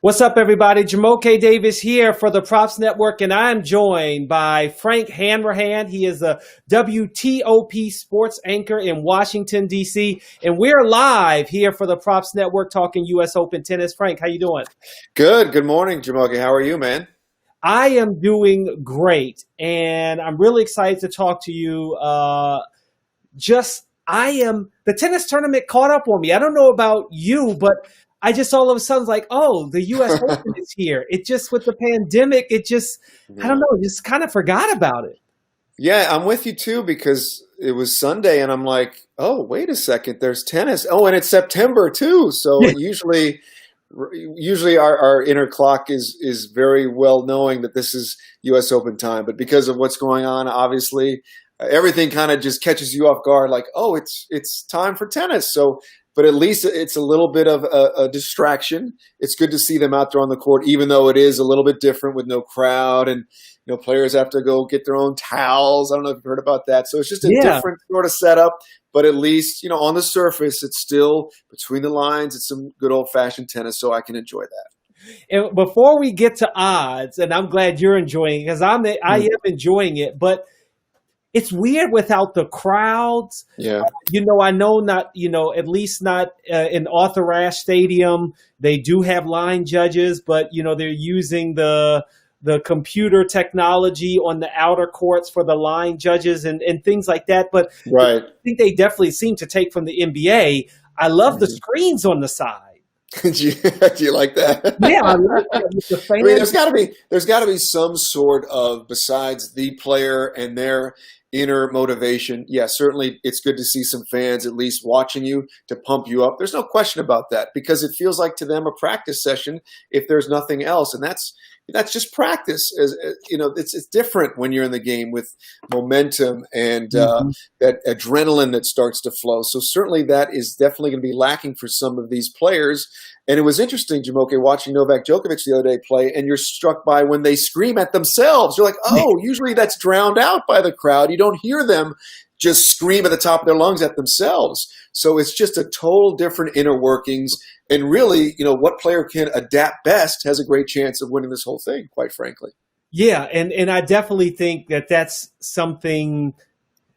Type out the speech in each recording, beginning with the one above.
What's up, everybody? Jumoke Davis here for the Props Network, and I'm joined by Frank Hanrahan. He is a WTOP sports anchor in Washington, D.C., and we're live here for the Props Network talking U.S. Open tennis. Frank, how you doing? Good. Good morning, Jumoke. How are you, man? I am doing great, and I'm really excited to talk to you. The tennis tournament caught up on me. I don't know about you, but I just all of a sudden was like, oh, the U.S. Open is here. It just, with the pandemic, I don't know, just kind of forgot about it. Yeah, I'm with you too because it was Sunday and I'm like, oh, wait a second, there's tennis. Oh, and it's September too. So usually our inner clock is very well knowing that this is U.S. Open time. But because of what's going on, obviously, everything kind of just catches you off guard like, oh, it's time for tennis. But at least it's a little bit of a distraction. It's good to see them out there on the court, even though it is a little bit different with no crowd and players have to go get their own towels. I don't know if you've heard about that. So it's just a different sort of setup. But at least, on the surface, it's still between the lines. It's some good old-fashioned tennis, so I can enjoy that. And before we get to odds, and I'm glad you're enjoying it because I am enjoying it, but it's weird without the crowds. Yeah. I know not, at least not in Arthur Ashe Stadium. They do have line judges, but, they're using the computer technology on the outer courts for the line judges and things like that. But right. I think they definitely seem to take from the NBA. I love the screens on the side. Do you like that? Yeah, I love that. With the fans. I mean, there's got to be some sort of, besides the player and their inner motivation. Yeah, certainly it's good to see some fans at least watching you to pump you up. There's no question about that because it feels like to them a practice session if there's nothing else, and that's just practice. It's different when you're in the game with momentum and that adrenaline that starts to flow. So certainly that is definitely going to be lacking for some of these players. And it was interesting, Jumoke, watching Novak Djokovic the other day play, and you're struck by when they scream at themselves. You're like, oh, usually that's drowned out by the crowd. You don't hear them just scream at the top of their lungs at themselves. So it's just a total different inner workings. And really, what player can adapt best has a great chance of winning this whole thing, quite frankly. Yeah, and I definitely think that's something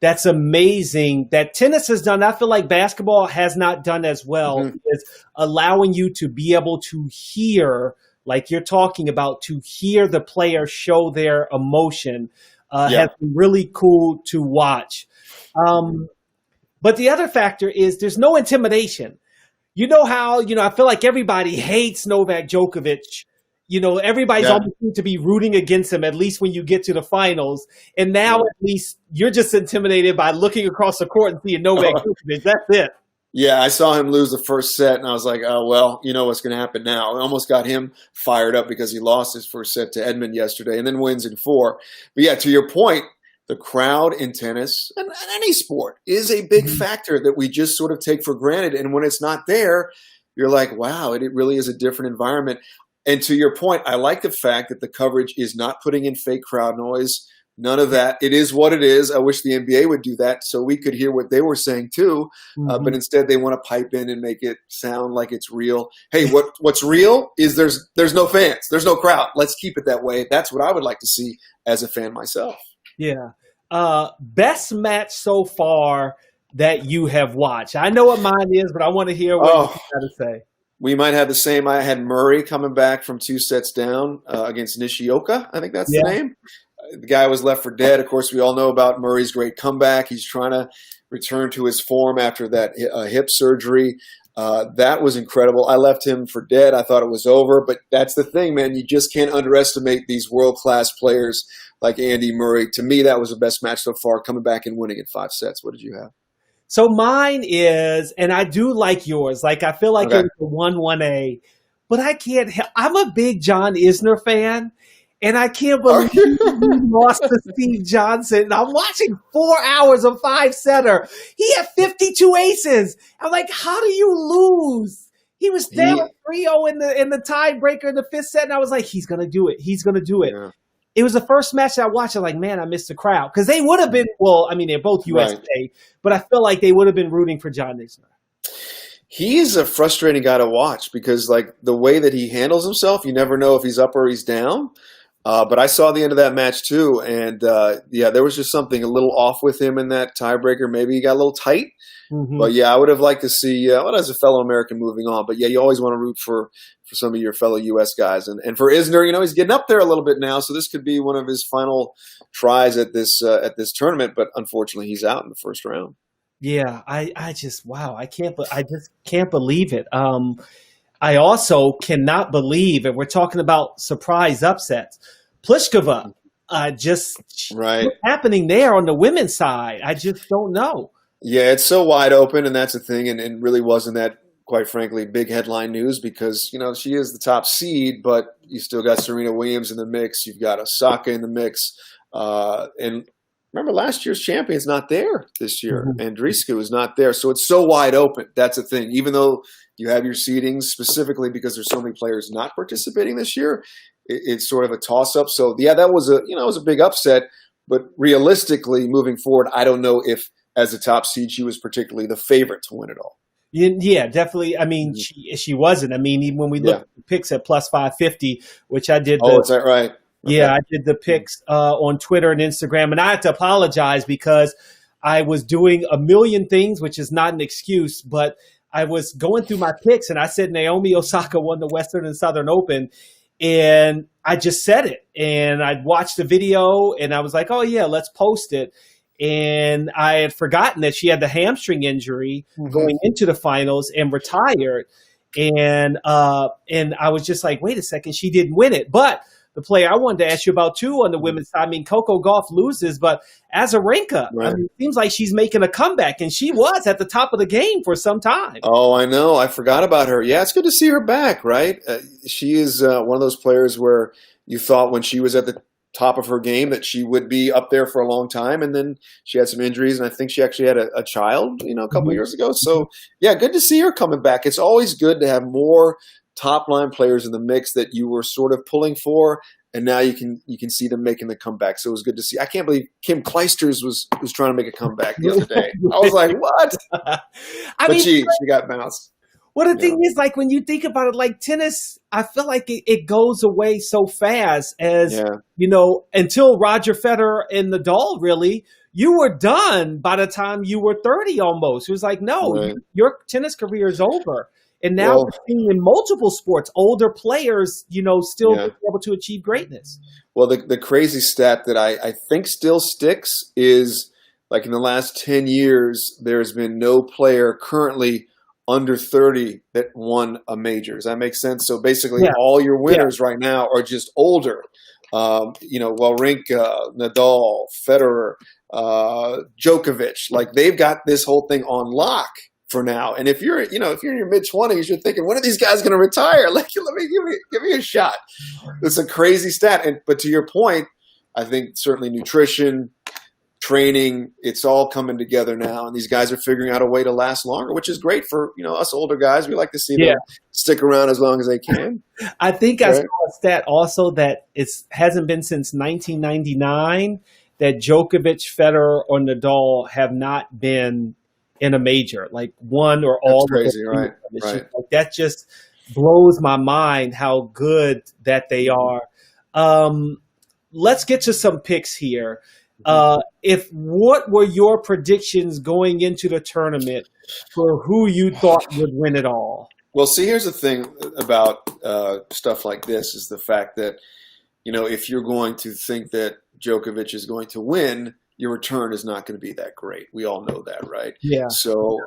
that's amazing that tennis has done. I feel like basketball has not done as well as allowing you to be able to hear, like you're talking about, to hear the player show their emotion has been really cool to watch. But the other factor is there's no intimidation. You know how, I feel like everybody hates Novak Djokovic. Everybody's almost seems to be rooting against him, at least when you get to the finals. And now at least you're just intimidated by looking across the court and seeing Novak Djokovic. That's it. Yeah, I saw him lose the first set, and I was like, oh, well, you know what's going to happen now. It almost got him fired up because he lost his first set to Edmund yesterday and then wins in 4. But yeah, to your point, the crowd in tennis and any sport is a big factor that we just sort of take for granted. And when it's not there, you're like, wow, it really is a different environment. And to your point, I like the fact that the coverage is not putting in fake crowd noise. None of that. It is what it is. I wish the NBA would do that so we could hear what they were saying too. But instead, they want to pipe in and make it sound like it's real. Hey, what's real is there's no fans. There's no crowd. Let's keep it that way. That's what I would like to see as a fan myself. Yeah. Best match so far that you have watched. I know what mine is, but I want to hear what you got to say. We might have the same. I had Murray coming back from 2 sets down against Nishioka. I think that's the name. The guy was left for dead. Of course, we all know about Murray's great comeback. He's trying to return to his form after that hip surgery. That was incredible. I left him for dead. I thought it was over. But that's the thing, man. You just can't underestimate these world-class players like Andy Murray. To me, that was the best match so far, coming back and winning in 5 sets. What did you have? So mine is, and I do like yours. Like, I feel like it was a 1-1A, but I can't help. I'm a big John Isner fan, and I can't believe he lost to Steve Johnson. And I'm watching 4 hours of 5-setter. He had 52 aces. I'm like, how do you lose? He was down 3-0 in the tiebreaker in the 5th set, and I was like, he's gonna do it. He's gonna do it. Yeah. It was the first match that I watched. I'm like, man, I missed the crowd. Because they would have been, well, I mean, they're both USA, but I feel like they would have been rooting for John Isner. He's a frustrating guy to watch because, like, the way that he handles himself, you never know if he's up or he's down. But I saw the end of that match too, and yeah, there was just something a little off with him in that tiebreaker. Maybe he got a little tight. Mm-hmm. But yeah, I would have liked to see as a fellow American moving on. But yeah, you always want to root for some of your fellow U.S. guys, and for Isner, he's getting up there a little bit now, so this could be one of his final tries at this tournament. But unfortunately, he's out in the first round. Yeah, I just I just can't believe it. I also cannot believe, and we're talking about surprise upsets. Pliskova, right. What's happening there on the women's side? I just don't know. Yeah, it's so wide open, and that's the thing, and really wasn't that, quite frankly, big headline news because, she is the top seed, but you still got Serena Williams in the mix. You've got Osaka in the mix. And remember, last year's champion's not there this year. Mm-hmm. Andriescu is not there. So it's so wide open. That's the thing. Even though you have your seedings specifically because there's so many players not participating this year, it's sort of a toss-up. So, yeah, that was a big upset. But realistically, moving forward, I don't know if, as a top seed, she was particularly the favorite to win it all. Yeah, definitely. I mean, she wasn't. I mean, even when we looked at the picks at plus 550, which I did. Is that right? Yeah, okay. I did the picks on Twitter and Instagram, and I had to apologize because I was doing a million things, which is not an excuse, but I was going through my picks, and I said Naomi Osaka won the Western and Southern Open, and I just said it, and I watched the video, and I was like, oh, yeah, let's post it. And I had forgotten that she had the hamstring injury going into the finals and retired. And I was just like, wait a second, she didn't win it. But the player I wanted to ask you about, too, on the women's side, I mean, Coco Gauff loses, but Azarenka, right. it seems like she's making a comeback, and she was at the top of the game for some time. Oh, I know. I forgot about her. Yeah, it's good to see her back, right? She is one of those players where you thought when she was at the top of her game that she would be up there for a long time, and then she had some injuries, and I think she actually had a child, a couple of years ago. So, yeah, good to see her coming back. It's always good to have more top-line players in the mix that you were sort of pulling for, and now you can see them making the comeback. So it was good to see. I can't believe Kim Clijsters was trying to make a comeback the other day. I was like, what? But she got bounced. Well, the thing is, like, when you think about it, like tennis, I feel like it goes away so fast until Roger Federer and Nadal, really, you were done by the time you were 30 almost. It was like, no, your tennis career is over. And now we're seeing in multiple sports, older players, still being able to achieve greatness. Well, the crazy stat that I think still sticks is, like, in the last 10 years, there's been no player currently under 30 that won a major. Does that make sense? So basically all your winners right now are just older. Wawrinka, Nadal, Federer, Djokovic, like they've got this whole thing on lock for now. And if you're in your mid 20s, you're thinking, when are these guys going to retire? Like, give me a shot. It's a crazy stat. But to your point, I think certainly nutrition, training, it's all coming together now, and these guys are figuring out a way to last longer, which is great for us older guys. We like to see them stick around as long as they can. I think I saw a stat also that it hasn't been since 1999 that Djokovic, Federer, or Nadal have not been in a major, like one or all. That's crazy, right? Right. Like, that just blows my mind how good that they are. Let's get to some picks here. What were your predictions going into the tournament for who you thought would win it all? Well, see, here's the thing about stuff like this is the fact that, if you're going to think that Djokovic is going to win, your return is not going to be that great. We all know that, right? Yeah. So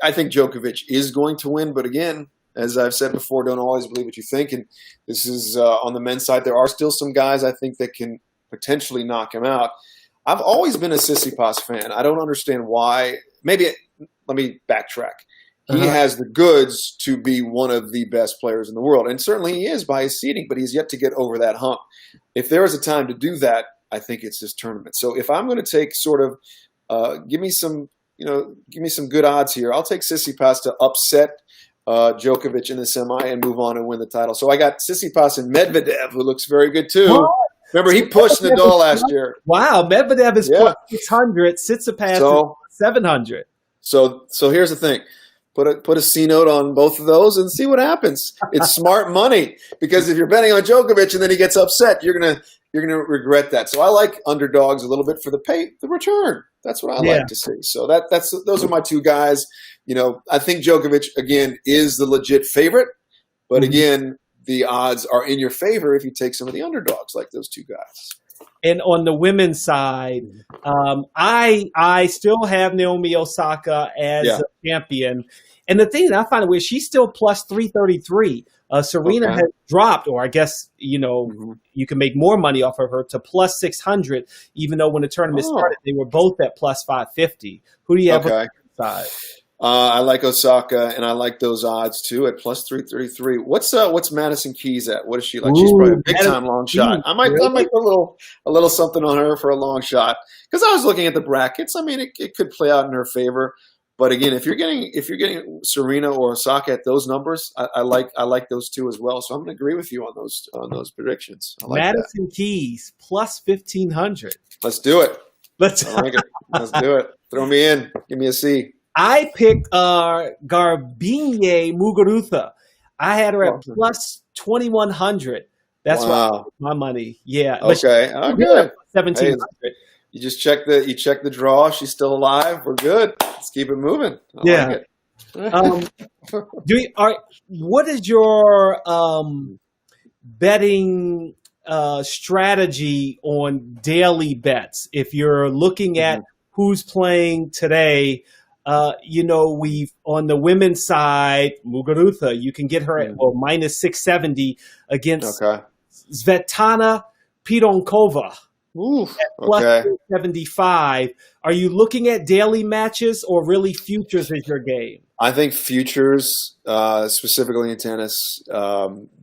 I think Djokovic is going to win, but again, as I've said before, don't always believe what you think. And this is on the men's side. There are still some guys I think that can potentially knock him out. I've always been a Tsitsipas fan. I don't understand why. Let me backtrack. He has the goods to be one of the best players in the world, and certainly he is by his seeding, but he's yet to get over that hump. If there is a time to do that, I think it's this tournament. So if I'm going to take sort of give me some good odds here, I'll take Tsitsipas to upset Djokovic in the semi and move on and win the title. So I got Tsitsipas and Medvedev, who looks very good too. What? Remember, he pushed Nadal last year. Wow, Medvedev is plus 600, Tsitsipas is 700. So here's the thing. Put a C note on both of those and see what happens. It's smart money because if you're betting on Djokovic and then he gets upset, you're gonna regret that. So I like underdogs a little bit for the return. That's what I like to see. So those are my two guys. I think Djokovic again is the legit favorite, but again, the odds are in your favor if you take some of the underdogs like those two guys. And on the women's side, I still have Naomi Osaka as a champion. And the thing that I find weird, she's still plus 333. Serena has dropped, or I guess, you can make more money off of her to plus 600, even though when the tournament started, they were both at plus 550. Who do you have on the side? I like Osaka, and I like those odds too at plus 333. What's Madison Keys at? What is she like? She's probably a big time long shot. I might put a little something on her for a long shot because I was looking at the brackets. I mean, it could play out in her favor. But again, if you're getting Serena or Osaka at those numbers, I like those two as well. So I'm going to agree with you on those predictions. I like Madison Keys plus 1,500. Let's do it. Let's do it. Throw me in. Give me a C. I picked Garbine Muguruza. I had her at plus 2,100. That's my money. Yeah. Okay. Oh, good. 1,700. You just check the draw. She's still alive. We're good. Let's keep it moving. I like it. What is your betting strategy on daily bets? If you're looking at who's playing today, we've on the women's side, Muguruza, you can get her at minus 670 against Svetlana Pironkova. At plus 75. Are you looking at daily matches or really futures as your game? I think futures, specifically in tennis,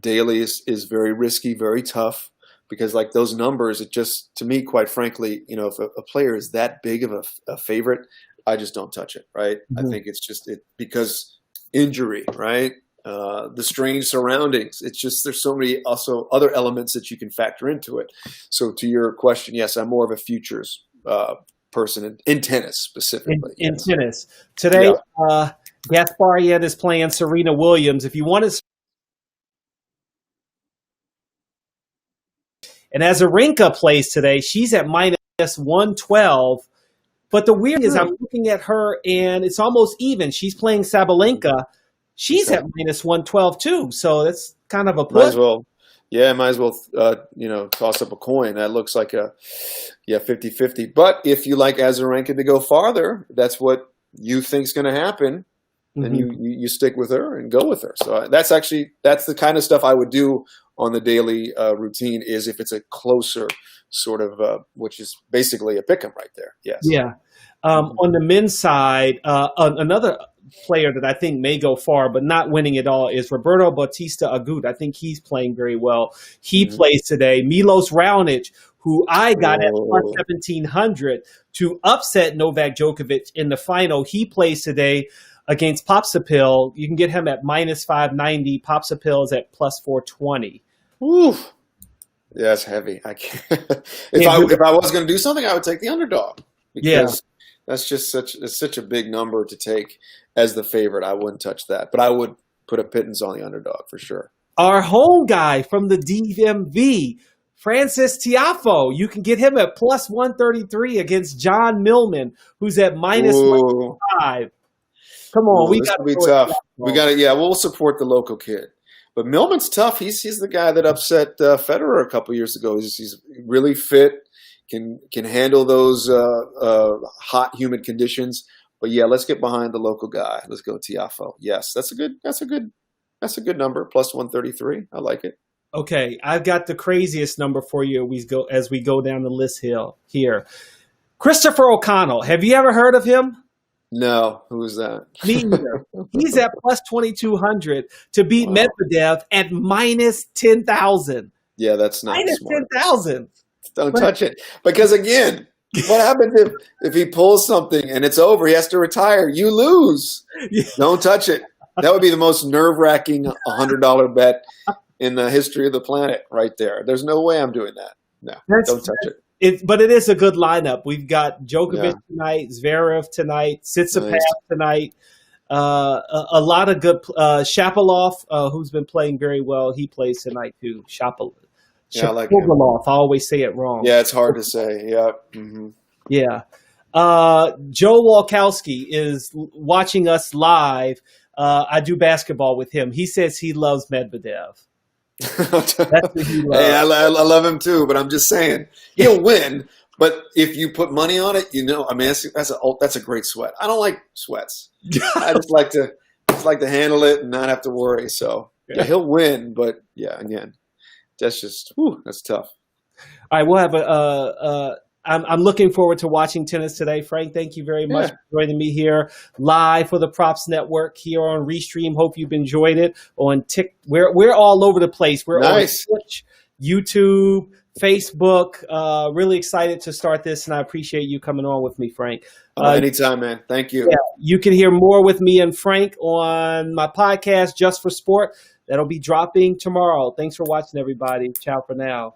daily is very risky, very tough because like those numbers, it just, to me, quite frankly, if a player is that big of a favorite, I just don't touch it, right? I think it's just because injury, right? The strange surroundings. It's just there's so many also other elements that you can factor into it. So to your question, yes, I'm more of a futures person in tennis specifically. In tennis. Today, Gasparian is playing Serena Williams. If you want to, and Azarenka plays today, she's at minus 112. But the weird is I'm looking at her and it's almost even. She's playing Sabalenka. She's at minus 112 too, so that's kind of a push. Might as well toss up a coin. That looks like a 50-50. But if you like Azarenka to go farther, that's what you think's going to happen, then you stick with her and go with her. So that's the kind of stuff I would do on the daily routine. Is if it's a closer sort of, which is basically a pick'em right there. Yes. Yeah. On the men's side, another player that I think may go far but not winning it all is Roberto Bautista Agud. I think he's playing very well. He plays today. Milos Raonic, who I got at plus 1,700 to upset Novak Djokovic in the final. He plays today against Popsicle. You can get him at minus 590. Popsicle is at plus 420. Ooh. Yeah, it's heavy. I can't. If I was going to do something, I would take the underdog. Because that's just such a big number to take as the favorite. I wouldn't touch that, but I would put a pittance on the underdog for sure. Our home guy from the DMV, Francis Tiafoe, you can get him at plus 133 against John Millman, who's at minus 105. Come on, we got to be tough. We got to, we'll support the local kid. But Millman's tough. He's the guy that upset Federer a couple years ago. He's really fit. Can handle those hot, humid conditions. But let's get behind the local guy. Let's go Tiafoe. Yes, that's a good number. Plus 133. I like it. Okay, I've got the craziest number for you as we go down the list here. Christopher O'Connell. Have you ever heard of him? No. Who is that? Me neither. He's at plus 2,200 to beat Medvedev at minus 10,000. Yeah, that's not minus smart. 10,000. Don't touch it. Because again, what happens if he pulls something and it's over? He has to retire. You lose. Yeah. Don't touch it. That would be the most nerve-wracking $100 bet in the history of the planet right there. There's no way I'm doing that. No, don't touch it. But it is a good lineup. We've got Djokovic tonight, Zverev tonight, Tsitsipas tonight. A lot of good Shapovalov, who's been playing very well. He plays tonight too. Yeah, I like him. Shapovalov. I always say it wrong. Yeah, it's hard to say. Yeah. Mm-hmm. Yeah. Joe Walkowski is watching us live. I do basketball with him. He says he loves Medvedev. That's what he loves. Hey, I love him too, but I'm just saying he'll win. But if you put money on it, I mean, that's a great sweat. I don't like sweats. I just like to handle it and not have to worry. So yeah, he'll win, but yeah, again, that's tough. All right, we'll have I'm looking forward to watching tennis today. Frank, thank you very much for joining me here live for the Props Network here on Restream. Hope you've enjoyed it. We're all over the place. We're on Twitch, YouTube, Facebook. Really excited to start this, and I appreciate you coming on with me, Frank. Anytime, man. Thank you. Yeah, you can hear more with me and Frank on my podcast, Just for Sport. That'll be dropping tomorrow. Thanks for watching, everybody. Ciao for now.